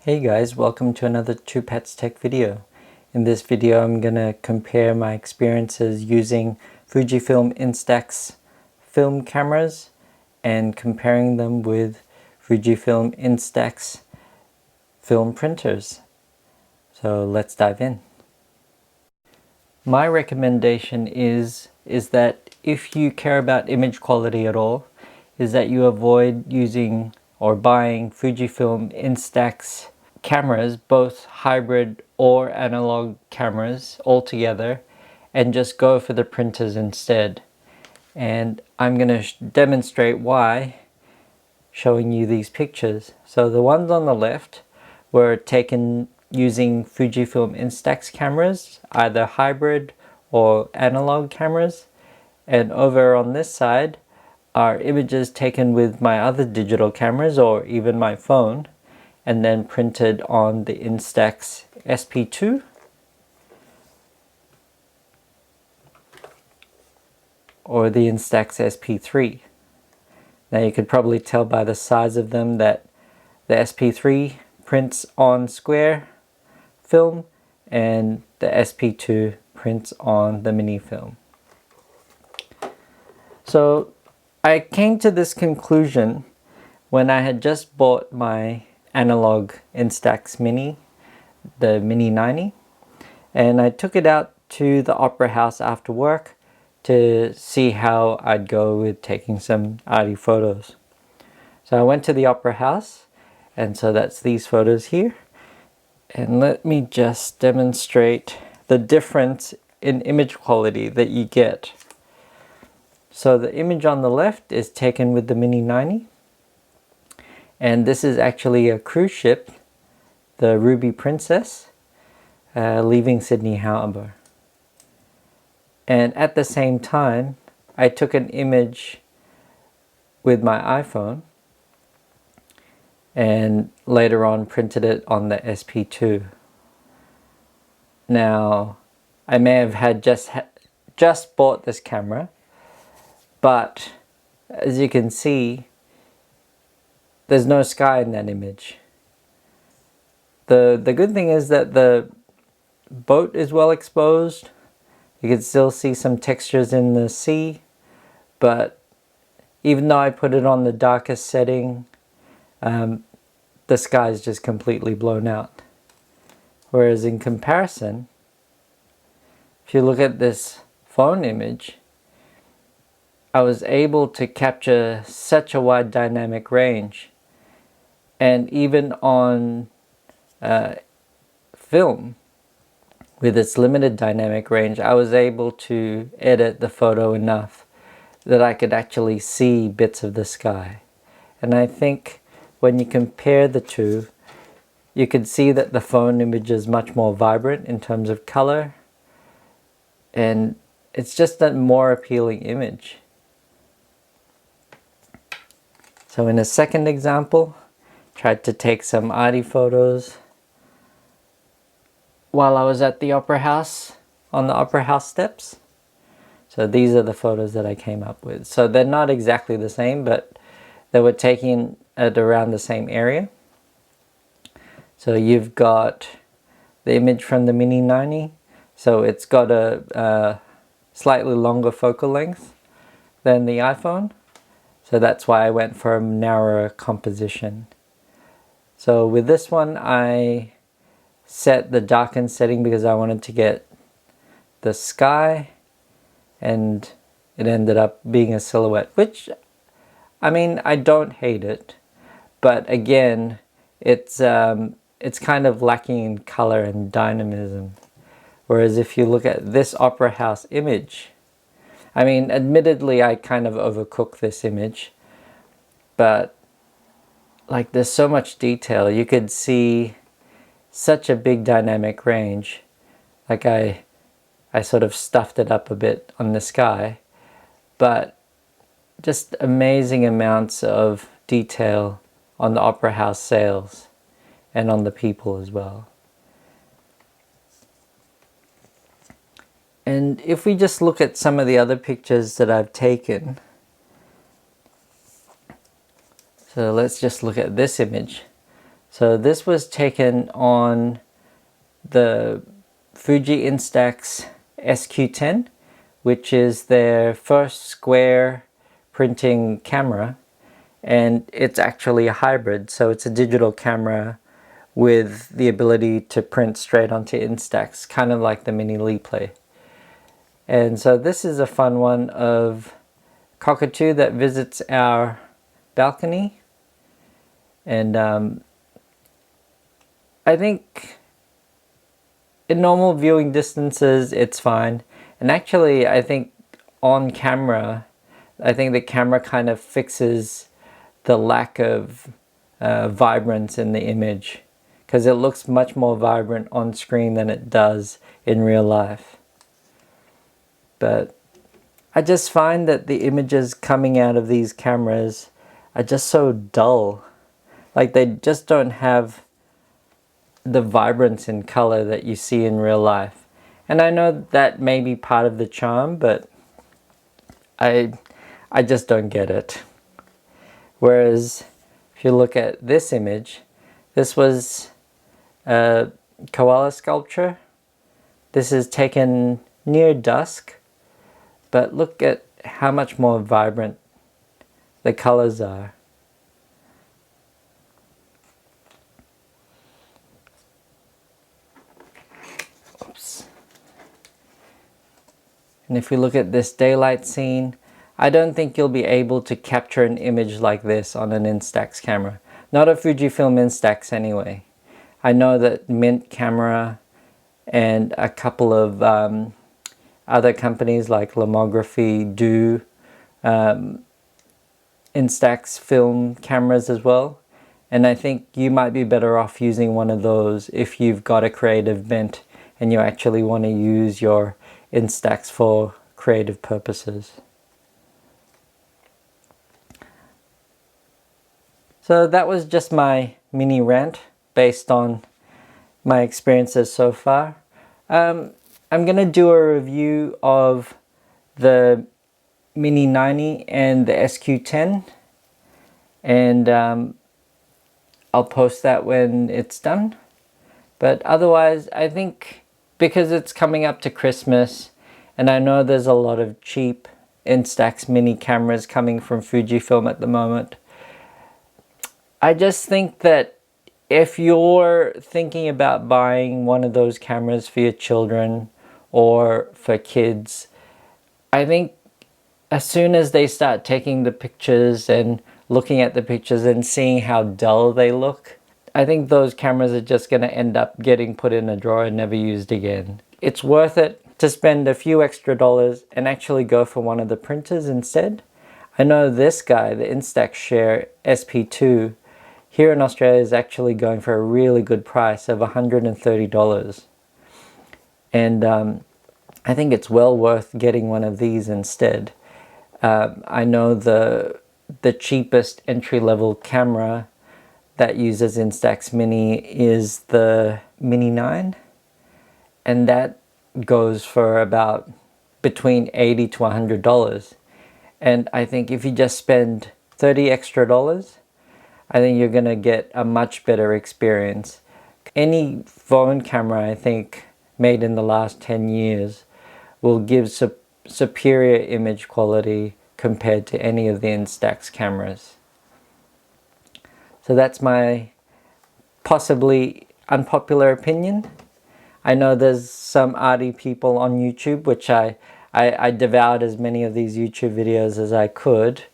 Hey guys, welcome to another Two Pets Tech video. In this video I'm going to compare my experiences using Fujifilm Instax film cameras and comparing them with Fujifilm Instax film printers. So let's dive in. My recommendation is that if you care about image quality at all, is that you avoid using or buying Fujifilm Instax cameras, both hybrid or analog cameras altogether, and just go for the printers instead. And I'm going to demonstrate why, showing you these pictures. So the ones on the left were taken using Fujifilm Instax cameras, either hybrid or analog cameras, and over on this side are images taken with my other digital cameras or even my phone, and then printed on the Instax SP2 or the Instax SP3. Now you could probably tell by the size of them that the SP3 prints on square film and the SP2 prints on the mini film. So I came to this conclusion when I had just bought my analog Instax Mini, the Mini 90, and I took it out to the Opera House after work to see how I'd go with taking some arty photos. So I went to the Opera House, and so that's these photos here. And let me just demonstrate the difference in image quality that you get. So the image on the left is taken with the Mini 90. And this is actually a cruise ship, the Ruby Princess, leaving Sydney Harbour. And at the same time, I took an image with my iPhone and later on printed it on the SP2. Now, I may have had just bought this camera, but as you can see, there's no sky in that image. The good thing is that the boat is well exposed. You can still see some textures in the sea, but even though I put it on the darkest setting, the sky is just completely blown out. Whereas in comparison, if you look at this phone image, I was able to capture such a wide dynamic range. And even on film, with its limited dynamic range, I was able to edit the photo enough that I could actually see bits of the sky. And I think when you compare the two, you could see that the phone image is much more vibrant in terms of color, and it's just a more appealing image. So in a second example, tried to take some arty photos while I was at the Opera House, on the Opera House steps. So these are the photos that I came up with. So they're not exactly the same, but they were taken at around the same area. So you've got the image from the Mini 90. So it's got a slightly longer focal length than the iPhone. So that's why I went for a narrower composition. So with this one, I set the darken setting because I wanted to get the sky, and it ended up being a silhouette, which, I mean, I don't hate it, but again, it's kind of lacking in color and dynamism. Whereas if you look at this Opera House image, I mean, admittedly, I kind of overcooked this image, but like there's so much detail. You could see such a big dynamic range. Like I sort of stuffed it up a bit on the sky, but just amazing amounts of detail on the Opera House sails and on the people as well. And if we just look at some of the other pictures that I've taken, so let's just look at this image. So this was taken on the Fuji Instax SQ10, which is their first square printing camera, and it's actually a hybrid, so it's a digital camera with the ability to print straight onto Instax, kind of like the Mini Replay. And so this is a fun one of cockatoo that visits our balcony, and I think in normal viewing distances it's fine, and actually I think on camera, I think the camera kind of fixes the lack of vibrance in the image, because it looks much more vibrant on screen than it does in real life. But I just find that the images coming out of these cameras are just so dull. Like, they just don't have the vibrance in color that you see in real life. And I know that may be part of the charm, but I just don't get it. Whereas if you look at this image, this was a koala sculpture. This is taken near dusk, but look at how much more vibrant the colors are. Oops. And if we look at this daylight scene, I don't think you'll be able to capture an image like this on an Instax camera. Not a Fujifilm Instax anyway. I know that Mint Camera and a couple of other companies like Lomography do Instax film cameras as well. And I think you might be better off using one of those if you've got a creative bent and you actually want to use your Instax for creative purposes. So that was just my mini rant based on my experiences so far. I'm going to do a review of the Mini 90 and the SQ10, and I'll post that when it's done. But otherwise, I think because it's coming up to Christmas, and I know there's a lot of cheap Instax mini cameras coming from Fujifilm at the moment, I just think that if you're thinking about buying one of those cameras for your children or for kids, I think as soon as they start taking the pictures and looking at the pictures and seeing how dull they look, I think those cameras are just going to end up getting put in a drawer and never used again. It's worth it to spend a few extra dollars and actually go for one of the printers instead. I know this guy, the Instax Share SP2, here in Australia is actually going for a really good price of $130. And I think it's well worth getting one of these instead. I know the cheapest entry-level camera that uses Instax Mini is the Mini 9. And that goes for about between $80 to $100. And I think if you just spend $30 extra, I think you're going to get a much better experience. Any phone camera, I think, made in the last 10 years will give superior image quality compared to any of the Instax cameras. So that's my possibly unpopular opinion. I know there's some arty people on YouTube, which I devoured as many of these YouTube videos as I could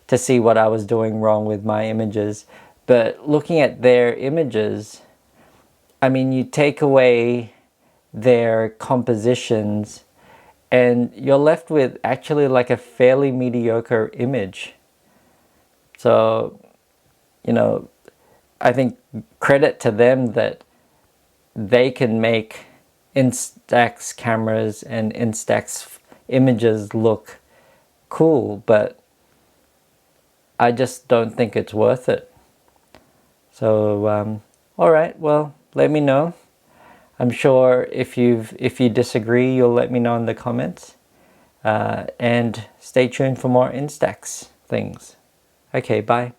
to see what I was doing wrong with my images. But looking at their images, I mean, you take away their compositions and you're left with actually like a fairly mediocre image. So, you know, I think credit to them that they can make Instax cameras and Instax images look cool, but I just don't think it's worth it. So, alright, well, let me know. I'm sure if you disagree, you'll let me know in the comments. And stay tuned for more Instax things. Okay, bye.